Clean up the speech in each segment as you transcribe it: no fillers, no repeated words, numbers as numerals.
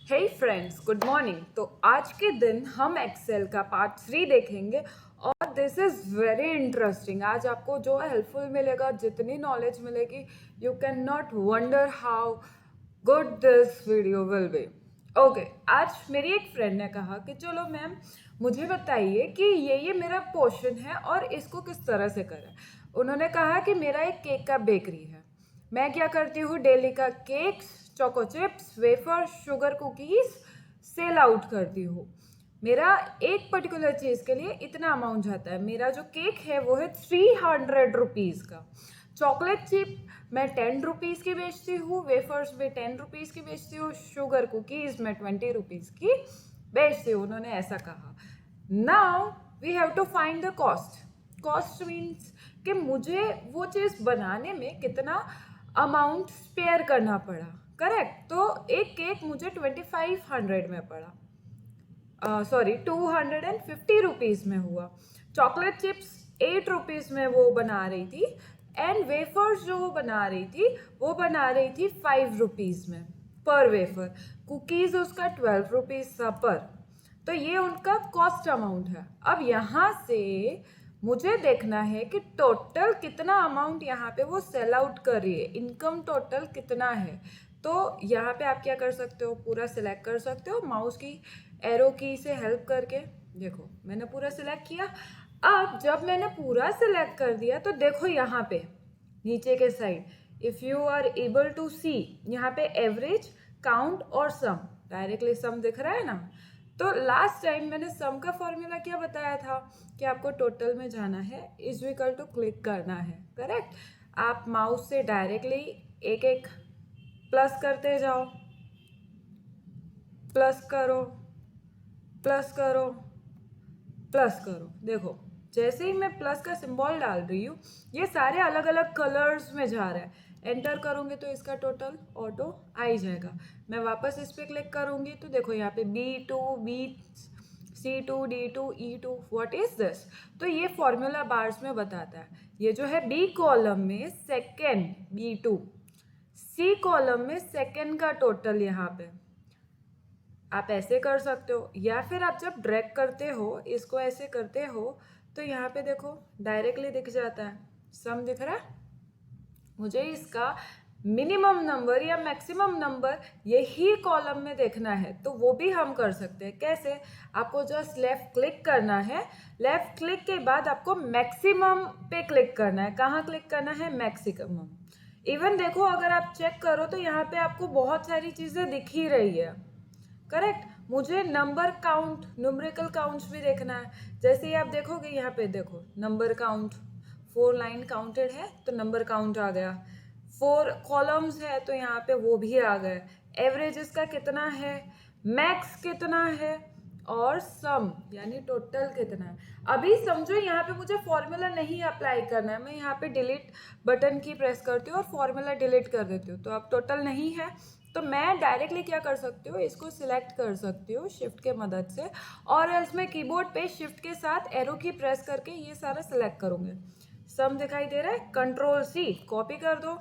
हे friends, good morning. तो आज के दिन हम एक्सेल का पार्ट 3 देखेंगे और दिस इज़ वेरी इंटरेस्टिंग। आज आपको जो हेल्पफुल मिलेगा, जितनी नॉलेज मिलेगी, you can not wonder how good this video will be. Okay, आज मेरी एक फ्रेंड ने कहा कि चलो मैम मुझे बताइए कि ये मेरा पोर्शन है और इसको किस तरह से करें। उन्होंने कहा कि मेरा एक केक का बेकरी है। मैं क्या करती हूँ, डेली का cakes, choco chips, wafer, sugar cookies sell out करती हूँ। मेरा एक पर्टिकुलर चीज़ के लिए इतना अमाउंट जाता है। मेरा जो केक है वो है 300 रुपीज़ का। चॉकलेट चिप मैं 10 रुपीज़ की बेचती हूँ, वेफर्स भी 10 रुपीज़ की बेचती हूँ, शुगर कुकीज़ मैं 20 रुपीज़ की बेचती हूँ। उन्होंने ऐसा कहा। Now we have to find the cost. Cost means कि मुझे वो चीज़ बनाने में कितना अमाउंट स्पेयर करना पड़ा। करेक्ट। तो एक केक मुझे 2500 में पड़ा, 250 रुपीज़ में हुआ। चॉकलेट चिप्स 8 रुपीज़ में वो बना रही थी एंड वेफर्स जो वो बना रही थी 5 रुपीज़ में पर वेफर। कुकीज़ उसका 12 रुपीज़ था पर। तो ये उनका कॉस्ट अमाउंट है। अब यहाँ से मुझे देखना है कि टोटल कितना अमाउंट यहाँ पे वो सेल आउट कर रही है, इनकम टोटल कितना है। तो यहाँ पे आप क्या कर सकते हो, पूरा सिलेक्ट कर सकते हो माउस की एरो की से हेल्प करके। देखो मैंने पूरा सिलेक्ट किया। अब जब मैंने पूरा सिलेक्ट कर दिया तो देखो यहाँ पे नीचे के side if you are able to see, यहाँ पे एवरेज, काउंट और सम, डायरेक्टली सम दिख रहा है ना। तो लास्ट टाइम मैंने सम का फॉर्मूला क्या बताया था कि आपको टोटल में जाना है, इज इक्वल टू क्लिक करना है। करेक्ट। आप माउस से डायरेक्टली एक एक प्लस करते जाओ, प्लस करो, प्लस करो, प्लस करो। देखो जैसे ही मैं प्लस का सिंबल डाल रही हूँ ये सारे अलग अलग कलर्स में जा रहा है। एंटर करूँगी तो इसका टोटल ऑटो आ ही जाएगा। मैं वापस इस पर क्लिक करूँगी तो देखो यहाँ पे B2, C2, D2, E2, what is this. तो ये फॉर्मूला बार्स में बताता है। ये जो है बी कॉलम में सेकेंड B2, सी कॉलम में सेकेंड का टोटल यहाँ पे आप ऐसे कर सकते हो, या फिर आप जब ड्रैग करते हो इसको ऐसे करते हो तो यहाँ पे देखो डायरेक्टली दिख जाता है, सम दिख रहा है। मुझे इसका मिनिमम नंबर या मैक्सिमम नंबर यही कॉलम में देखना है तो वो भी हम कर सकते हैं। कैसे? आपको जस्ट लेफ्ट क्लिक करना है। लेफ्ट क्लिक के बाद आपको मैक्सिमम पे क्लिक करना है। कहाँ क्लिक करना है? मैक्सिमम। इवन देखो अगर आप चेक करो तो यहाँ पे आपको बहुत सारी चीज़ें दिख ही रही है। करेक्ट। मुझे नंबर काउंट, न्यूमेरिकल काउंट्स भी देखना है। जैसे ही आप देखोगे यहाँ पे देखो नंबर काउंट, 4 लाइन काउंटेड है तो नंबर काउंट आ गया। 4 कॉलम्स है तो यहाँ पे वो भी आ गए। एवरेज इसका कितना है, मैक्स कितना है और सम यानी टोटल कितना है। अभी समझो यहाँ पे मुझे फॉर्मूला नहीं अप्लाई करना है, मैं यहाँ पे डिलीट बटन की प्रेस करती हूँ और फॉर्मूला डिलीट कर देती हूँ। तो अब टोटल नहीं है तो मैं डायरेक्टली क्या कर सकती हूँ, इसको सिलेक्ट कर सकती हूँ शिफ्ट के मदद से, और एल्स मैं कीबोर्ड पे शिफ्ट के साथ एरो की प्रेस करके ये सारा सिलेक्ट करूँगी। सम दिखाई दे रहा है, कंट्रोल C कॉपी कर दो,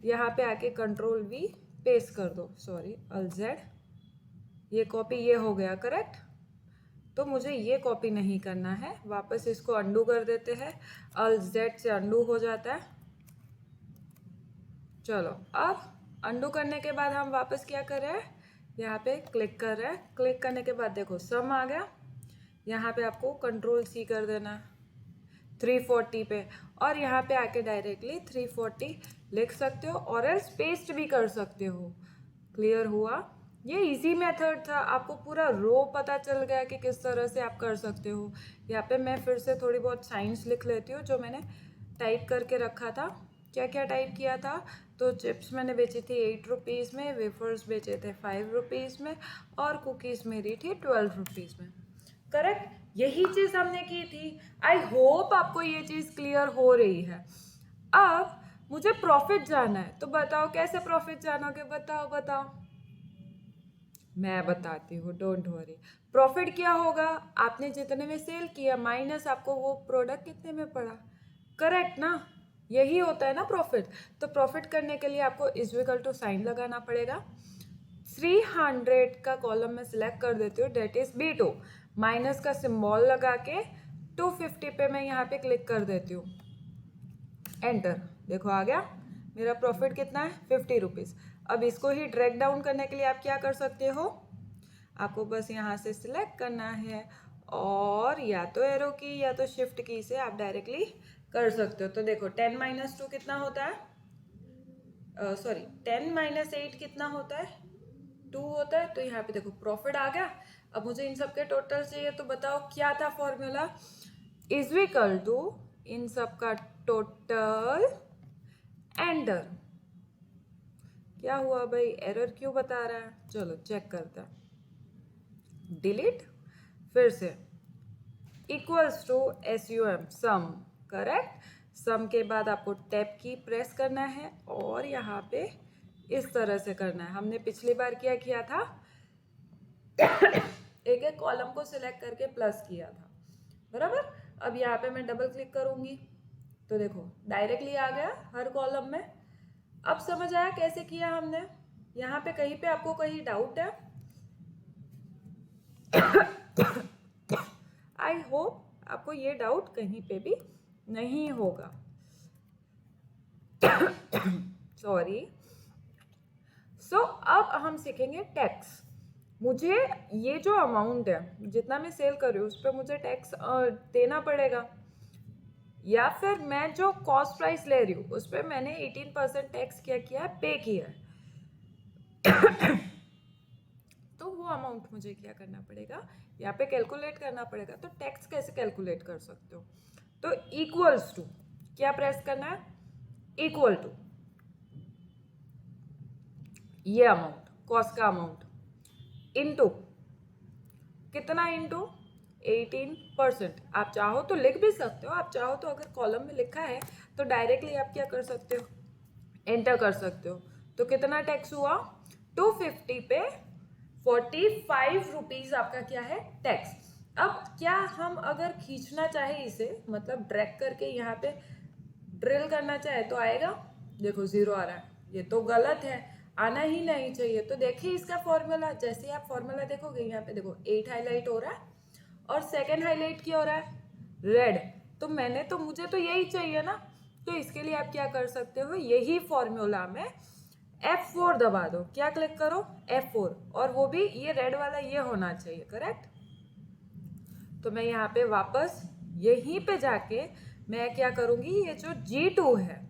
यहाँ पे आके कंट्रोल V पेस्ट कर दो, सॉरी Alt Z, ये कॉपी ये हो गया। करेक्ट। तो मुझे ये कॉपी नहीं करना है, वापस इसको अंडू कर देते हैं। Alt Z से अंडू हो जाता है। चलो अब अंडू करने के बाद हम वापस क्या कर रहे हैं, यहाँ पे क्लिक कर रहे हैं। क्लिक करने के बाद देखो सम आ गया। यहाँ पे आपको कंट्रोल C कर देना 340 पे, और यहाँ पे आके डायरेक्टली 340 लिख सकते हो और एल्स पेस्ट भी कर सकते हो। क्लियर हुआ? ये इजी मेथड था। आपको पूरा रो पता चल गया कि किस तरह से आप कर सकते हो। यहाँ पे मैं फिर से थोड़ी बहुत साइंस लिख लेती हूँ जो मैंने टाइप करके रखा था। क्या क्या टाइप किया था, तो चिप्स मैंने बेची थी 8 रुपीज़ में, वेफर्स बेचे थे 5 रुपीज़ में, और कुकीज़ मेरी थी 12 रुपीज़ में। करेक्ट। यही चीज़ हमने की थी। आई होप आपको ये चीज़ क्लियर हो रही है। अब मुझे प्रॉफिट जाना है तो बताओ कैसे प्रॉफिट जानोगे, बताओ बताओ। मैं बताती हूँ, डोंट वरी। प्रॉफिट क्या होगा, आपने जितने में सेल किया माइनस आपको वो प्रोडक्ट कितने में पड़ा। करेक्ट ना, यही होता है ना प्रॉफिट। तो प्रॉफिट करने के लिए आपको इज इक्वल टू साइन लगाना पड़ेगा। 300 का कॉलम में सिलेक्ट कर देती हूँ, डेट इज B2। माइनस का सिंबल लगा के 250 पे मैं यहाँ पे क्लिक कर देती हूँ, एंटर। देखो आ गया, मेरा प्रॉफिट कितना है 50 रुपीज़। अब इसको ही ड्रैग डाउन करने के लिए आप क्या कर सकते हो, आपको बस यहाँ से सिलेक्ट करना है और या तो एरो की या तो शिफ्ट की से आप डायरेक्टली कर सकते हो। तो देखो 10 - 2 कितना होता है, सॉरी 10 - 8 कितना होता है, 2 होता है। तो यहाँ पे देखो प्रॉफिट आ गया। अब मुझे इन सब के टोटल चाहिए, तो बताओ क्या था फॉर्मूला, इज इक्वल टू इन सब का टोटल, एंटर। क्या हुआ भाई, एरर क्यों बता रहा है, चलो चेक करते हैं, डिलीट, फिर से equals to SUM, sum, correct. Sum के बाद आपको टैब की प्रेस करना है और यहाँ पे इस तरह से करना है। हमने पिछली बार क्या किया था, एक एक कॉलम को सिलेक्ट करके प्लस किया था, बराबर। अब यहाँ पे मैं डबल क्लिक करूंगी तो देखो डायरेक्टली आ गया हर कॉलम में। अब समझ आया कैसे किया हमने। यहाँ पे कहीं पे आपको कहीं डाउट है, आई होप आपको ये डाउट कहीं पे भी नहीं होगा, सॉरी। सो अब हम सीखेंगे टैक्स। मुझे ये जो अमाउंट है जितना मैं सेल कर रही हूँ उस पर मुझे टैक्स देना पड़ेगा, या फिर मैं जो कॉस्ट प्राइस ले रही हूँ उस पर मैंने 18% टैक्स क्या किया है, पे किया है। तो वो अमाउंट मुझे क्या करना पड़ेगा, यहाँ पे कैलकुलेट करना पड़ेगा। तो टैक्स कैसे कैलकुलेट कर सकते हो, तो इक्वल्स टू क्या प्रेस करना है, इक्वल टू ये अमाउंट, कॉस्ट का अमाउंट, इनटू कितना, इनटू 18%। आप चाहो तो लिख भी सकते हो, आप चाहो तो अगर कॉलम में लिखा है तो डायरेक्टली आप क्या कर सकते हो, एंटर कर सकते हो। तो कितना टैक्स हुआ, 250 पे 45 रुपीज आपका क्या है, टैक्स। अब क्या हम अगर खींचना चाहे इसे, मतलब ड्रैग करके यहाँ पे ड्रिल करना चाहे तो आएगा, देखो 0 आ रहा है, ये तो गलत है, आना ही नहीं चाहिए। तो देखिए इसका फॉर्मूला, जैसे ही आप फॉर्मूला देखोगे यहाँ पे देखो 8 हाईलाइट हो रहा है और सेकंड हाईलाइट क्या हो रहा है, रेड। तो मुझे तो यही चाहिए ना। तो इसके लिए आप क्या कर सकते हो, यही फॉर्मूला में F4 दबा दो, क्या क्लिक करो, F4, और वो भी ये रेड वाला ये होना चाहिए, करेक्ट। तो मैं यहाँ पे वापस यहीं पे जाके मैं क्या करूँगी, ये जो G2 है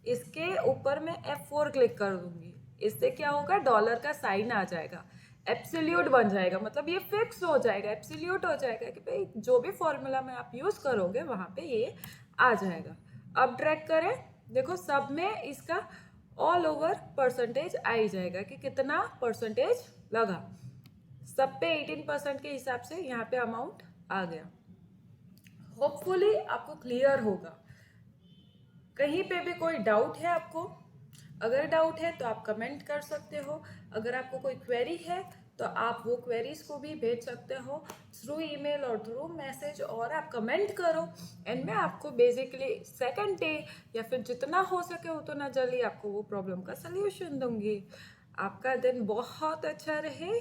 इसके ऊपर मैं F4 क्लिक कर दूंगी। इससे क्या होगा, डॉलर का साइन आ जाएगा, एब्सोल्यूट बन जाएगा, मतलब ये फिक्स हो जाएगा, एब्सोल्यूट हो जाएगा कि भाई जो भी फॉर्मूला में आप यूज करोगे वहां पे ये आ जाएगा। अब ड्रैग करें, देखो सब में इसका ऑल ओवर परसेंटेज आ ही जाएगा कि कितना परसेंटेज लगा, सब पे 18% के हिसाब से यहाँ पे अमाउंट आ गया। होपफुली आपको क्लियर होगा। कहीं पे भी कोई डाउट है आपको, अगर डाउट है तो आप कमेंट कर सकते हो। अगर आपको कोई क्वेरी है तो आप वो क्वेरीज को भी भेज सकते हो थ्रू ईमेल और थ्रू मैसेज, और आप कमेंट करो एंड मैं आपको बेसिकली सेकंड डे या फिर जितना हो सके उतना जल्दी आपको वो प्रॉब्लम का सल्यूशन दूंगी। आपका दिन बहुत अच्छा रहे।